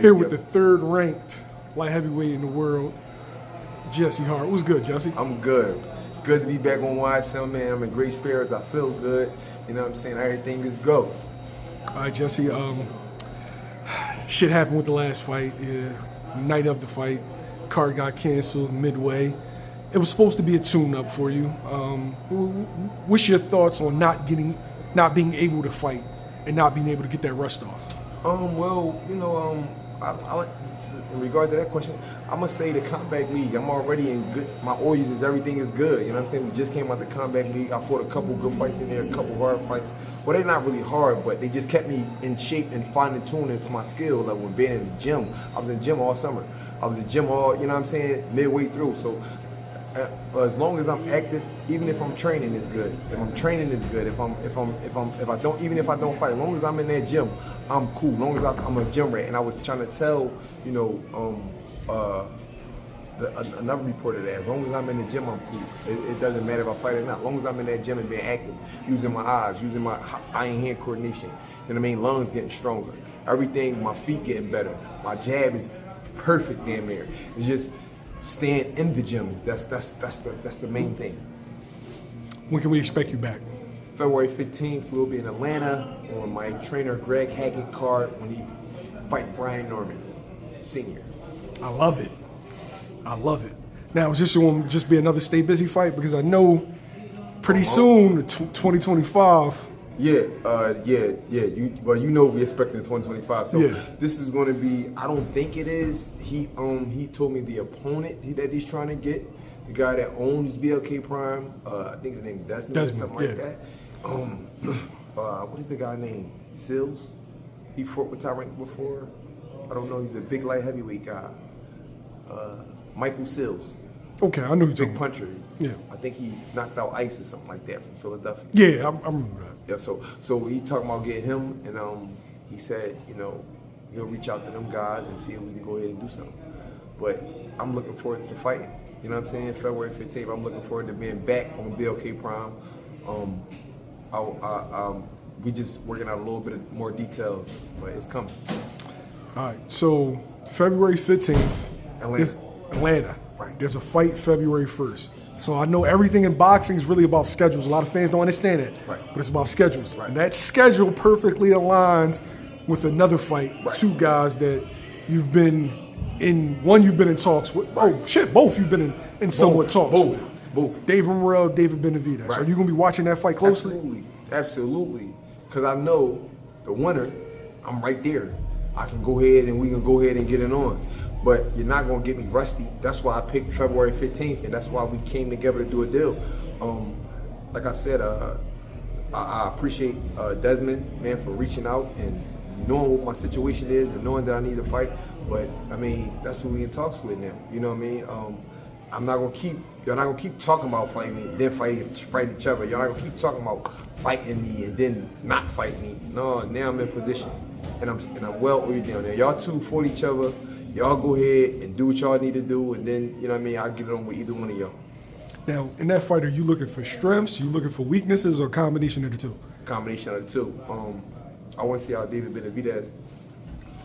Here with the third-ranked light heavyweight in the world, Jesse Hart. What's good, Jesse? I'm good. Good to be back on YSL, man. I'm in great spirits. I feel good. You know what I'm saying? Everything is go. All right, Jesse. Shit happened with the last fight. Yeah, night of the fight, card got canceled midway. It was supposed to be a tune-up for you. What's your thoughts on not being able to fight and not being able to get that rust off? Well, you know, in regard to that question, I'm gonna say the Combat League. I'm already in good. My oils is everything is good. You know what I'm saying? We just came out the Combat League. I fought a couple good fights in there, a couple hard fights. Well, they're not really hard, but they just kept me in shape and fine tuning to my skill. Like when being in the gym, I was in the gym all summer. I was in the gym all, you know what I'm saying, midway through. So as long as I'm active, even if I'm training, is good. If I'm training, is good. If I don't fight, as long as I'm in that gym, I'm cool. As long as I'm a gym rat. And I was trying to tell, you know, another reporter that as long as I'm in the gym, I'm cool. It doesn't matter if I fight or not. As long as I'm in that gym and being active, using my eyes, using my eye-hand coordination. You know what I mean? Lungs getting stronger. Everything, my feet getting better. My jab is perfect damn near. It's just staying in the gym. That's the main thing. When can we expect you back? February 15th, we'll be in Atlanta on my trainer Greg Hackett card when he fight Brian Norman, Sr. I love it. I love it. Now, is this going to just be another stay busy fight? Because I know pretty soon, 2025. Yeah. You know we're expecting 2025. So yeah. This is going to be. I don't think it is. He told me the opponent that he's trying to get, the guy that owns BLK Prime. I think his name is Desmond or something like that. What is the guy named? Sills? He fought with Tyrant before. I don't know. He's a big light heavyweight guy. Michael Sills. Okay, I know you're big puncher. Yeah. I think he knocked out Ice or something like that from Philadelphia. Yeah, I remember that. Yeah, so he talking about getting him, and he said, you know, he'll reach out to them guys and see if we can go ahead and do something. But I'm looking forward to fighting. You know what I'm saying? February 15th, I'm looking forward to being back on BLK Prime. We just working out a little bit of more details, but it's coming. All right, so February 15th, Atlanta. Right. There's a fight February 1st. So I know everything in boxing is really about schedules. A lot of fans don't understand it, right. But it's about schedules. Right. And that schedule perfectly aligns with another fight, right. Two guys that you've been in. One you've been in talks with. Right. Oh shit, both you've been in somewhat talks with. Both. David Morrell, David Benavidez. Right. Are you going to be watching that fight closely? Absolutely. Because I know the winner, I'm right there. I can go ahead and we can go ahead and get it on. But you're not going to get me rusty. That's why I picked February 15th, and that's why we came together to do a deal. Like I said, I appreciate Desmond, man, for reaching out and knowing what my situation is and knowing that I need to fight. But, I mean, that's what we in talks with now. You know what I mean? Y'all not gonna keep talking about fighting me, then fight each other. Y'all not gonna keep talking about fighting me and then not fight me. No, now I'm in position, and I'm well oiled down there. Y'all two fought each other. Y'all go ahead and do what y'all need to do, and then, you know what I mean, I'll get it on with either one of y'all. Now, in that fight, are you looking for strengths, you looking for weaknesses, or a combination of the two? Combination of the two. I want to see how David Benavidez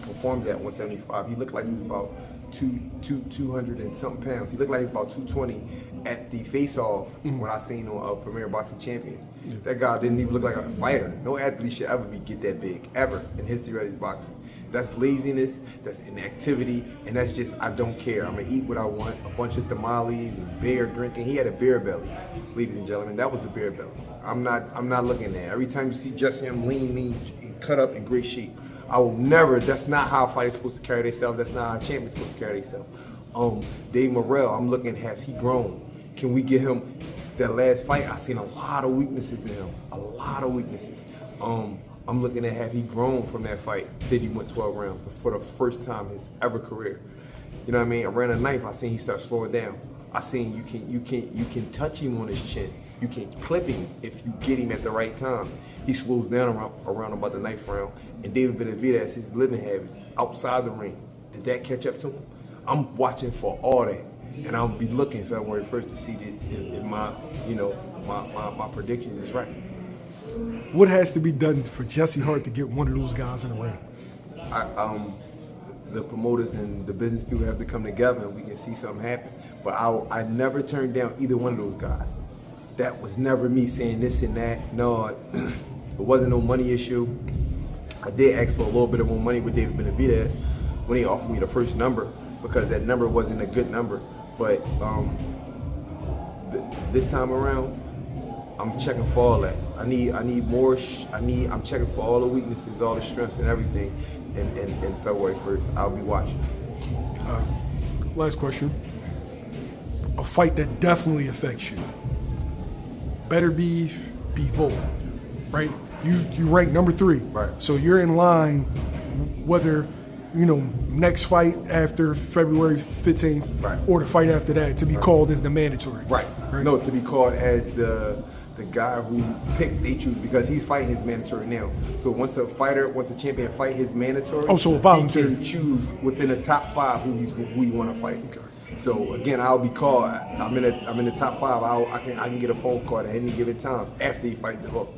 performed at 175. He looked like he was about 200 and something pounds. He looked like he was about 220 at the face-off when I seen on Premier Boxing Champions. Yeah. That guy didn't even look like a fighter. No athlete should ever get that big, ever, in history of his boxing. That's laziness, that's inactivity, and that's just, I don't care. I'm gonna eat what I want, a bunch of tamales and beer drinking. He had a beer belly, ladies and gentlemen. That was a beer belly. I'm not looking there. Every time you see Jesse, I'm lean, mean, cut up in great shape. I will never, that's not how fighters supposed to carry themselves. That's not how champions supposed to carry themselves. Dave Morrell, I'm looking, have he grown? Can we get him, that last fight, I seen a lot of weaknesses in him, a lot of weaknesses. I'm looking at have he grown from that fight. Then he went 12 rounds for the first time in his ever career. You know what I mean? I ran a knife, I seen he start slowing down. I seen you can touch him on his chin. You can clip him if you get him at the right time. He slows down around about the ninth round. And David Benavidez, his living habits outside the ring, did that catch up to him? I'm watching for all that. And I'll be looking February 1st to see if my predictions is right. What has to be done for Jesse Hart to get one of those guys in the ring? the promoters and the business people have to come together and we can see something happen. But I never turned down either one of those guys. That was never me saying this and that. No, it wasn't no money issue. I did ask for a little bit of more money with David Benavidez when he offered me the first number, because that number wasn't a good number. But this time around, I'm checking for all that. I need more. I'm checking for all the weaknesses, all the strengths, and everything. In February 1st, I'll be watching. Last question. A fight that definitely affects you. Beterbiev, Bivol, right? You rank number 3. Right. So you're in line, whether, next fight after February 15th, right, or the fight after that, to be called as the mandatory. Right. No, to be called as the guy who picked, they choose, because he's fighting his mandatory now. So once the champion fight his mandatory, so voluntary, he can choose within the top 5 who he want to fight. Okay. So again, I'll be called. I'm in the top 5. I can get a phone call at any given time after he fight Bivol,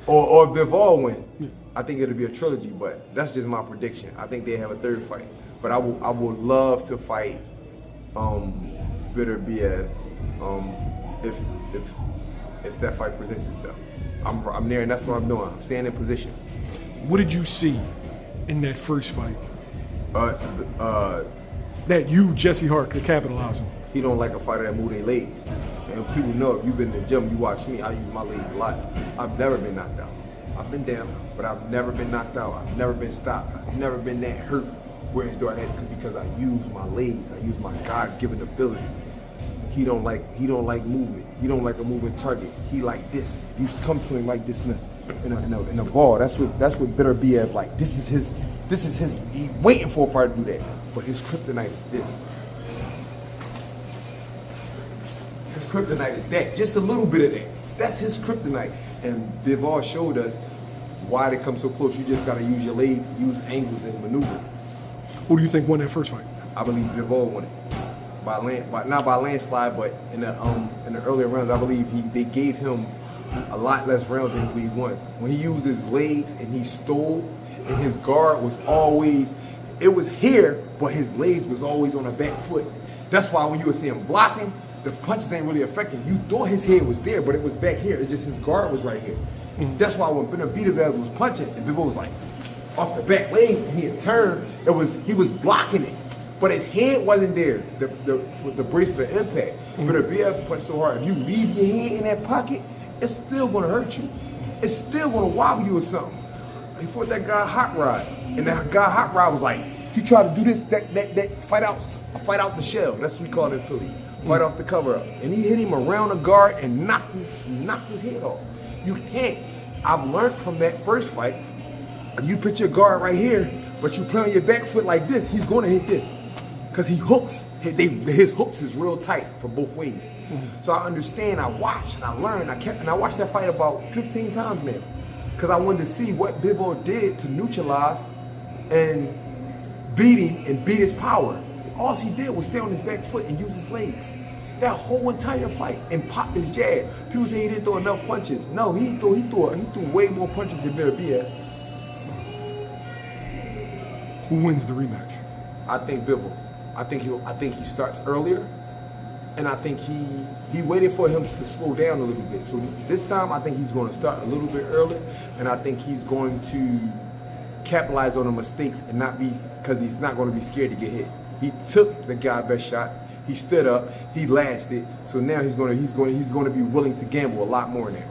or if Bivol win. Yeah. I think it'll be a trilogy, but that's just my prediction. I think they have a 3rd fight, but I would love to fight Beterbiev if that fight presents itself. I'm there, and that's what I'm doing. I'm staying in position. What did you see in that first fight that you, Jesse Hart, could capitalize on? He don't like a fighter that move their legs. And people know, if you've been in the gym, you watch me, I use my legs a lot. I've never been knocked out. I've been down, but I've never been knocked out. I've never been stopped. I've never been that hurt. Whereas though I had, because I use my legs, I use my God-given ability. He don't like movement. He don't like a moving target. He like this. You come to him like this in a ball. That's what Beterbiev like. This is his. He waiting for a fighter to do that. But his kryptonite is this. His kryptonite is that. Just a little bit of that. That's his kryptonite. And Bivol showed us why they come so close. You just got to use your legs, use angles, and maneuver. Who do you think won that first fight? I believe Bivol won it. Not by landslide, but in the earlier rounds, I believe they gave him a lot less rounds than he won. When he used his legs and he stole, and his guard was always, it was here, but his legs was always on the back foot. That's why when you were seeing blocking, the punches ain't really affecting. You thought his head was there, but it was back here. It's just his guard was right here. Mm-hmm. That's why when Benavidez was punching, and Bivol was like off the back leg, and he had turned, he was blocking it. But his head wasn't there, the brace for the impact. Mm-hmm. But Beterbiev punched so hard, if you leave your head in that pocket, it's still gonna hurt you. It's still gonna wobble you or something. He fought that guy Hot Rod, and that guy Hot Rod was like, he tried to do this, that fight out the shell. That's what we call it in Philly. Fight off the cover up. And he hit him around the guard and knocked his head off. You can't. I've learned from that first fight, you put your guard right here, but you play on your back foot like this, he's gonna hit this. Because he hooks, his hooks is real tight for both ways. Mm-hmm. So I understand, I watched and I learned, and I watched that fight about 15 times now. Because I wanted to see what Bivol did to neutralize and beat him and beat his power. All he did was stay on his back foot and use his legs. That whole entire fight, and pop his jab. People say he didn't throw enough punches. No, he threw way more punches than Beterbiev. Who wins the rematch? I think Bivol. I think he starts earlier, and I think he waited for him to slow down a little bit. So this time, I think he's going to start a little bit earlier, and I think he's going to capitalize on the mistakes and not be, because he's not going to be scared to get hit. He took the guy's best shots. He stood up. He lasted. So now he's going to be willing to gamble a lot more now.